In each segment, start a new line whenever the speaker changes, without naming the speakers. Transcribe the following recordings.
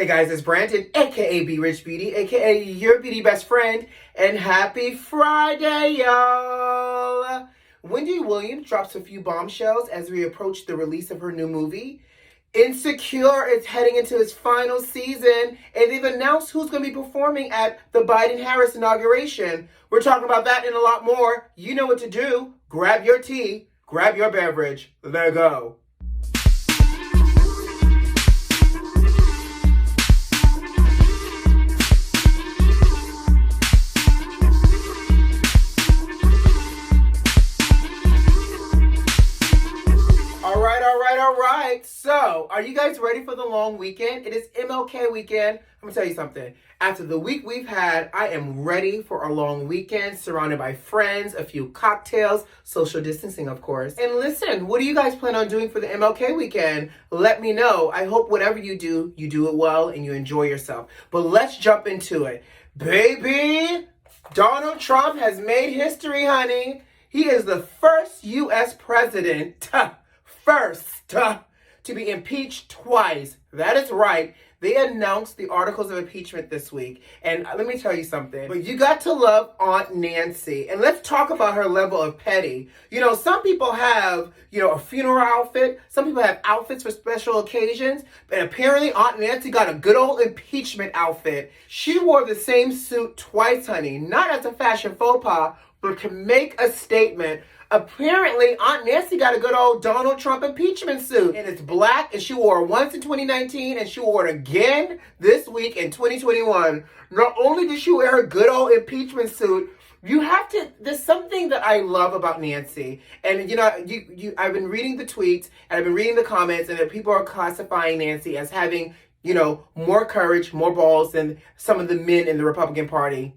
Hey guys, it's Brandon, aka B.Rich Beauty, aka your beauty best friend, and happy Friday, y'all! Wendy Williams drops a few bombshells as we approach the release of her new movie. Insecure is heading into its final season, and they've announced who's going to be performing at the Biden-Harris inauguration. We're talking about that and a lot more. You know what to do. Grab your tea, grab your beverage. Let's go. All right. So, are you guys ready for the long weekend? It is MLK weekend. I'm going to tell you something. After the week we've had, I am ready for a long weekend, surrounded by friends, a few cocktails, social distancing, of course. And listen, what do you guys plan on doing for the MLK weekend? Let me know. I hope whatever you do it well and you enjoy yourself. But let's jump into it. Baby, Donald Trump has made history, honey. He is the first U.S. president to be impeached twice. That is right. They announced the articles of impeachment this week. And let me tell you something. But you got to love Aunt Nancy. And let's talk about her level of petty. You know, some people have, a funeral outfit. Some people have outfits for special occasions. But apparently Aunt Nancy got a good old impeachment outfit. She wore the same suit twice, honey. Not as a fashion faux pas, but to make a statement. Apparently, Aunt Nancy got a good old Donald Trump impeachment suit. And it's black, and she wore it once in 2019, and she wore it again this week in 2021. Not only did she wear her good old impeachment suit, there's something that I love about Nancy. And, I've been reading the tweets, and I've been reading the comments, and that people are classifying Nancy as having, more courage, more balls than some of the men in the Republican Party.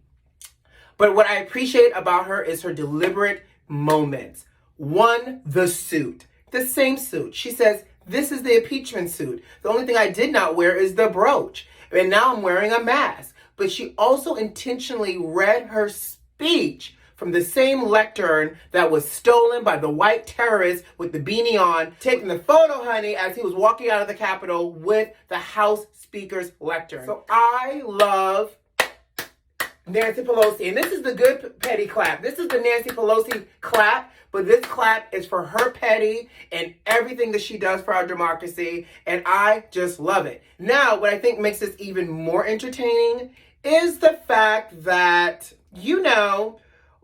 But what I appreciate about her is her deliberate moments. One, the suit. The same suit. She says, this is the impeachment suit. The only thing I did not wear is the brooch. And now I'm wearing a mask. But she also intentionally read her speech from the same lectern that was stolen by the white terrorist with the beanie on, taking the photo, honey, as he was walking out of the Capitol with the House Speaker's lectern. So I love Nancy Pelosi. And this is the good petty clap. This is the Nancy Pelosi clap, but this clap is for her petty and everything that she does for our democracy, and I just love it. Now, what I think makes this even more entertaining is the fact that,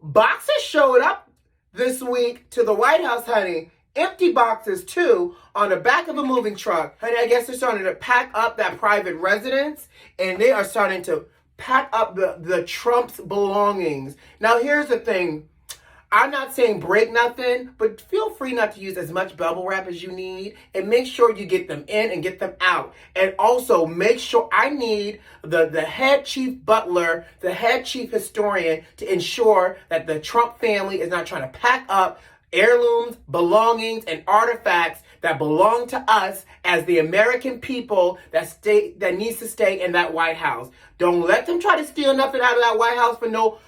boxes showed up this week to the White House, honey. Empty boxes, too, on the back of a moving truck. Honey, I guess they're starting to pack up that private residence, and they are starting to pack up the Trump's belongings. Now, here's the thing. I'm not saying break nothing, but feel free not to use as much bubble wrap as you need, and make sure you get them in and get them out. And also make sure I need the head chief butler, the head chief historian to ensure that the Trump family is not trying to pack up heirlooms, belongings, and artifacts that belong to us as the American people that needs to stay in that White House. Don't let them try to steal nothing out of that White House for no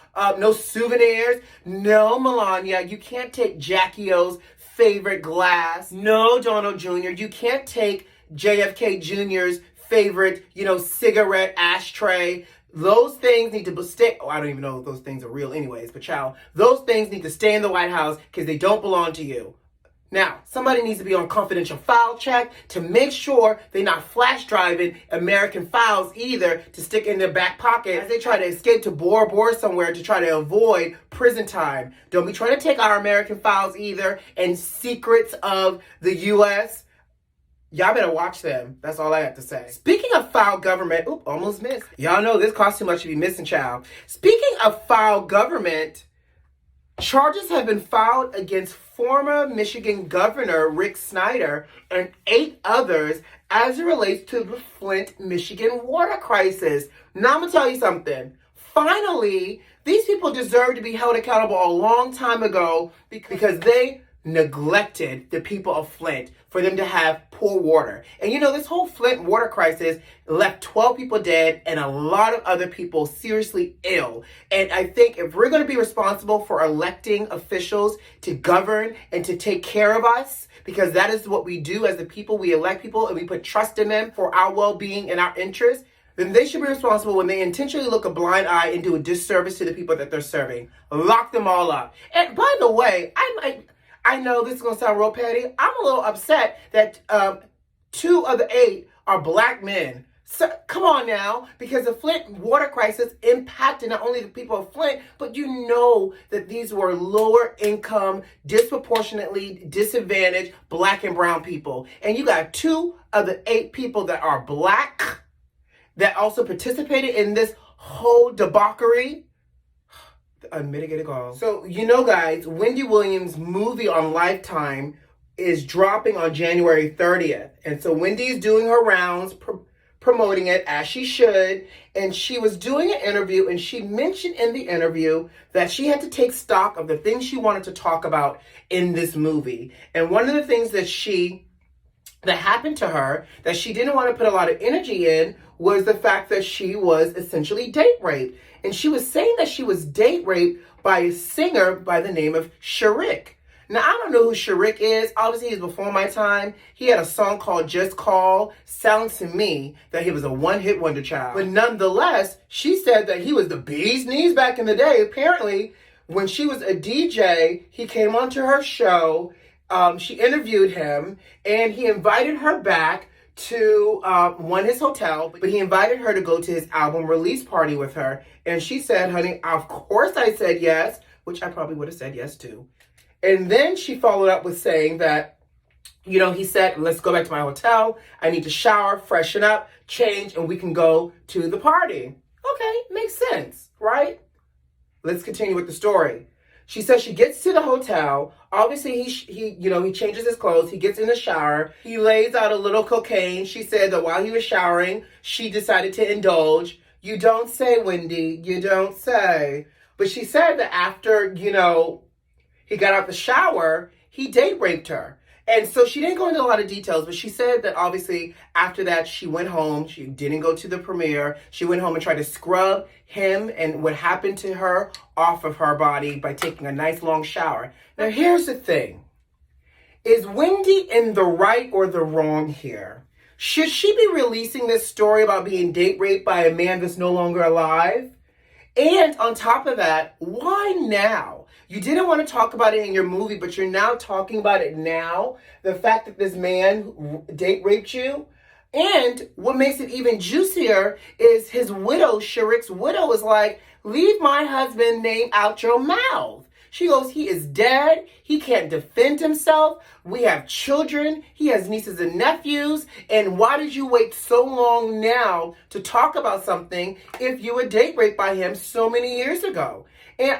souvenirs. No, Melania, you can't take Jackie O's favorite glass. No, Donald Jr., you can't take JFK Jr.'s favorite, cigarette ashtray. Those things need to stay. I don't even know if those things are real anyways, but child, those things need to stay in the White House because they don't belong to you. Now, somebody needs to be on confidential file check to make sure they're not flash driving American files either to stick in their back pocket as they try to escape to Bora Bora somewhere to try to avoid prison time. Don't be trying to take our American files either and secrets of the U.S. Y'all better watch them. That's all I have to say. Speaking of foul government, almost missed. Y'all know this costs too much to be missing, child. Speaking of foul government, charges have been filed against former Michigan Governor Rick Snyder and 8 others as it relates to the Flint, Michigan water crisis. Now I'm going to tell you something. Finally, these people deserve to be held accountable a long time ago because they neglected the people of Flint for them to have pour water. And you know, this whole Flint water crisis left 12 people dead and a lot of other people seriously ill. And I think if we're going to be responsible for electing officials to govern and to take care of us, because that is what we do as the people, we elect people and we put trust in them for our well-being and our interests, then they should be responsible when they intentionally look a blind eye and do a disservice to the people that they're serving. Lock them all up. And by the way, I know this is going to sound real petty. I'm a little upset that 2 of the 8 are black men. So, come on now, because the Flint water crisis impacted not only the people of Flint, but you know that these were lower income, disproportionately disadvantaged black and brown people. And you got 2 of the 8 people that are black that also participated in this whole debauchery. Unmitigated gall. So, you know, guys, Wendy Williams' movie on Lifetime is dropping on January 30th. And so Wendy's doing her rounds, promoting it as she should. And she was doing an interview and she mentioned in the interview that she had to take stock of the things she wanted to talk about in this movie. And one of the things that happened to her that she didn't want to put a lot of energy in was the fact that she was essentially date raped. And she was saying that she was date raped by a singer by the name of Sharik. Now, I don't know who Sharik is. Obviously, he's before my time. He had a song called Just Call. Sounds to me that he was a one-hit wonder child. But nonetheless, she said that he was the bee's knees back in the day. Apparently, when she was a DJ, he came onto her show. She interviewed him, and he invited her back to his hotel, but he invited her to go to his album release party with her. And she said, honey, of course I said yes, which I probably would have said yes to. And then she followed up with saying that, you know, he said, let's go back to my hotel. I need to shower, freshen up, change, and we can go to the party. Okay, makes sense, right? Let's continue with the story. She says she gets to the hotel. Obviously, he changes his clothes. He gets in the shower. He lays out a little cocaine. She said that while he was showering, she decided to indulge. You don't say, Wendy. You don't say. But she said that after, he got out the shower, he date raped her. And so she didn't go into a lot of details, but she said that obviously after that, she went home. She didn't go to the premiere. She went home and tried to scrub him and what happened to her off of her body by taking a nice long shower. Now, here's the thing. Is Wendy in the right or the wrong here? Should she be releasing this story about being date raped by a man that's no longer alive? And on top of that, why now? You didn't want to talk about it in your movie, but you're now talking about it now. The fact that this man date raped you. And what makes it even juicier is his widow, Sharik's widow, is like, leave my husband's name out your mouth. She goes, he is dead. He can't defend himself. We have children. He has nieces and nephews. And why did you wait so long now to talk about something if you were date raped by him so many years ago? And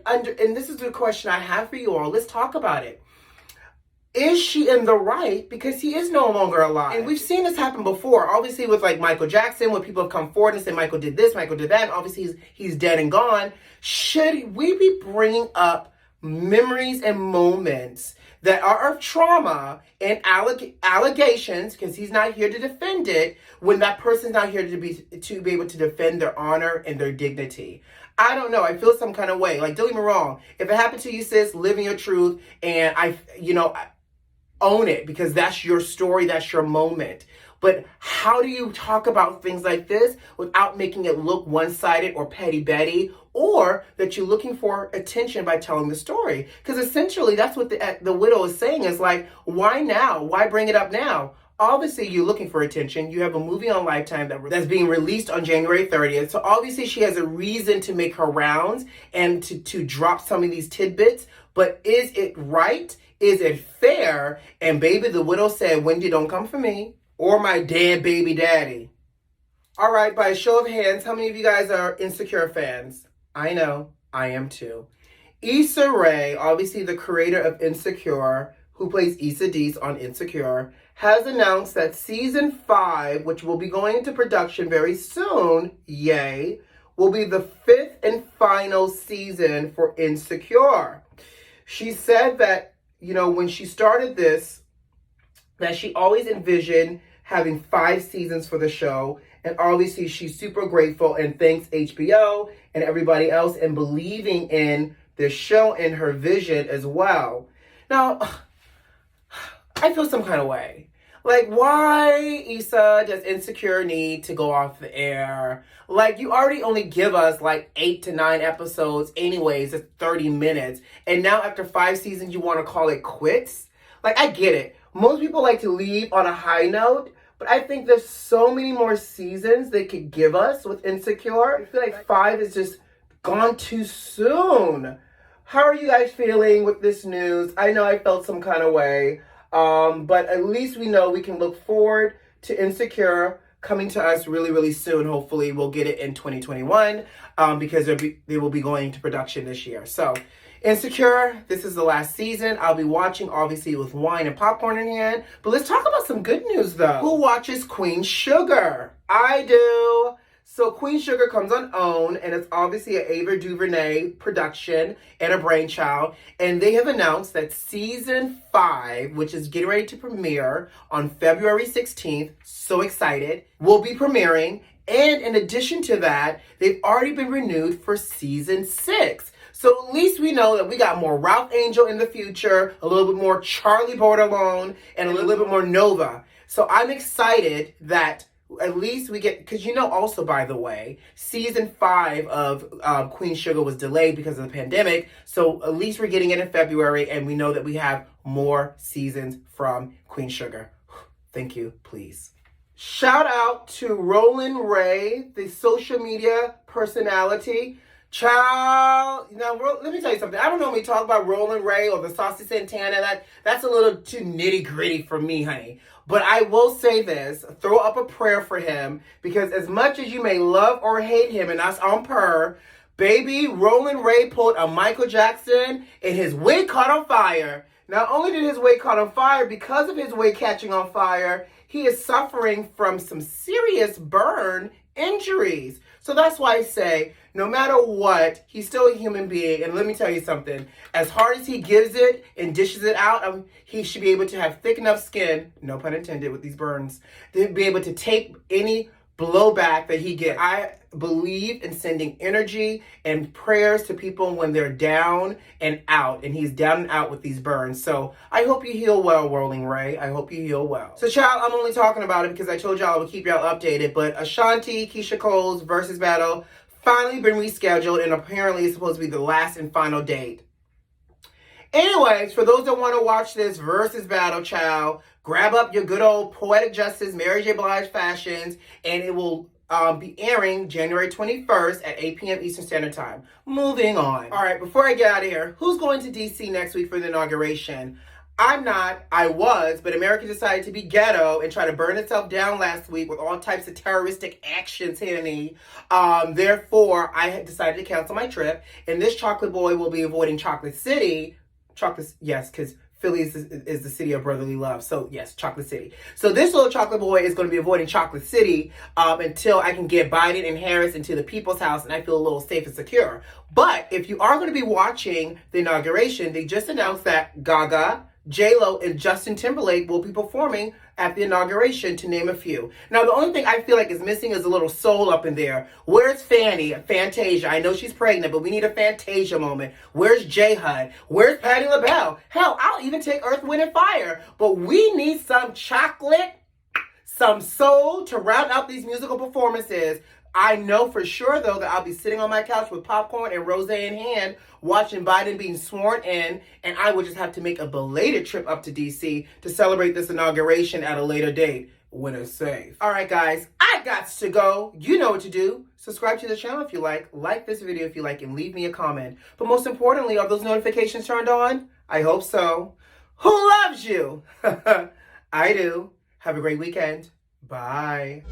and this is the question I have for you all. Let's talk about it. Is she in the right because he is no longer alive? And we've seen this happen before. Obviously with like Michael Jackson, when people have come forward and say Michael did this, Michael did that, and obviously he's dead and gone. Should we be bringing up memories and moments that are of trauma and allegations, because he's not here to defend it, when that person's not here to be able to defend their honor and their dignity? I don't know. I feel some kind of way. Like, don't get me wrong. If it happened to you, sis, live in your truth. And I own it, because that's your story. That's your moment. But how do you talk about things like this without making it look one-sided or petty Betty, or that you're looking for attention by telling the story? Because essentially that's what the widow is saying, is like, why now? Why bring it up now? Obviously, you're looking for attention. You have a movie on Lifetime that's being released on January 30th. So obviously, she has a reason to make her rounds and to drop some of these tidbits. But is it right? Is it fair? And baby, the widow said, Wendy, don't come for me or my dead baby daddy. All right, by a show of hands, how many of you guys are Insecure fans? I know, I am too. Issa Rae, obviously the creator of Insecure, who plays Issa Deese on Insecure, has announced that season 5, which will be going into production very soon, yay, will be the 5th and final season for Insecure. She said that, when she started this, that she always envisioned having 5 seasons for the show. And obviously she's super grateful and thanks HBO and everybody else in believing in this show and her vision as well. Now, I feel some kind of way. Like, why, Issa, does Insecure need to go off the air? Like, you already only give us like 8 to 9 episodes anyways, it's 30 minutes. And now after 5 seasons, you want to call it quits? Like, I get it. Most people like to leave on a high note, but I think there's so many more seasons they could give us with Insecure. I feel like 5 is just gone too soon. How are you guys feeling with this news? I know I felt some kind of way. But at least we know we can look forward to Insecure coming to us really, really soon. Hopefully we'll get it in 2021 because they will be going into production this year. So Insecure, this is the last season. I'll be watching, obviously, with wine and popcorn in hand. But let's talk about some good news, though. Who watches Queen Sugar? I do. So Queen Sugar comes on OWN, and it's obviously an Ava DuVernay production and a brainchild. And they have announced that season 5, which is getting ready to premiere on February 16th, so excited, will be premiering. And in addition to that, they've already been renewed for season 6. So at least we know that we got more Ralph Angel in the future, a little bit more Charlie Bordelon, and a little bit more Nova. So I'm excited that at least we get, because also, by the way, season 5 of Queen Sugar was delayed because of the pandemic. So at least we're getting it in February, and we know that we have more seasons from Queen Sugar. Thank you, please. Shout out to Roland Ray, the social media personality. Child, now let me tell you something. I don't normally talk about Roland Ray or the Saucy Santana. That's a little too nitty gritty for me, honey. But I will say this, throw up a prayer for him, because as much as you may love or hate him, and that's on per, baby, Roland Ray pulled a Michael Jackson and his wig caught on fire. Not only did his wig caught on fire, because of his wig catching on fire, he is suffering from some serious burn injuries. So that's why I say, no matter what, he's still a human being. And let me tell you something. As hard as he gives it and dishes it out, he should be able to have thick enough skin, no pun intended with these burns, to be able to take any blowback that he gets. I believe in sending energy and prayers to people when they're down and out. And he's down and out with these burns. So I hope you heal well, Rolling Ray. I hope you heal well. So, child, I'm only talking about it because I told y'all I would keep y'all updated. But Ashanti, Keisha Cole's versus battle finally been rescheduled, and apparently it's supposed to be the last and final date. Anyways, for those that want to watch this versus battle, child, grab up your good old Poetic Justice Mary J. Blige fashions, and it will be airing January 21st at 8 p.m. Eastern Standard Time. Moving on. All right, before I get out of here, who's going to D.C. next week for the inauguration? I'm not. I was, but America decided to be ghetto and try to burn itself down last week with all types of terroristic actions, honey. Therefore, I had decided to cancel my trip, and this chocolate boy will be avoiding Chocolate City. Yes, because Philly is the city of brotherly love. So, yes, Chocolate City. So, this little chocolate boy is going to be avoiding Chocolate City until I can get Biden and Harris into the people's house and I feel a little safe and secure. But if you are going to be watching the inauguration, they just announced that Gaga, J-Lo, and Justin Timberlake will be performing at the inauguration, to name a few. Now, the only thing I feel like is missing is a little soul up in there. Where's Fantasia? I know she's pregnant, but we need a Fantasia moment. Where's J-Hud? Where's Patti LaBelle? Hell, I'll even take Earth, Wind, and Fire. But we need some chocolate, some soul to round out these musical performances. I know for sure, though, that I'll be sitting on my couch with popcorn and rosé in hand, watching Biden being sworn in, and I will just have to make a belated trip up to D.C. to celebrate this inauguration at a later date when it's safe. All right, guys, I got to go. You know what to do. Subscribe to the channel if you like this video if you like, and leave me a comment. But most importantly, are those notifications turned on? I hope so. Who loves you? I do. Have a great weekend. Bye.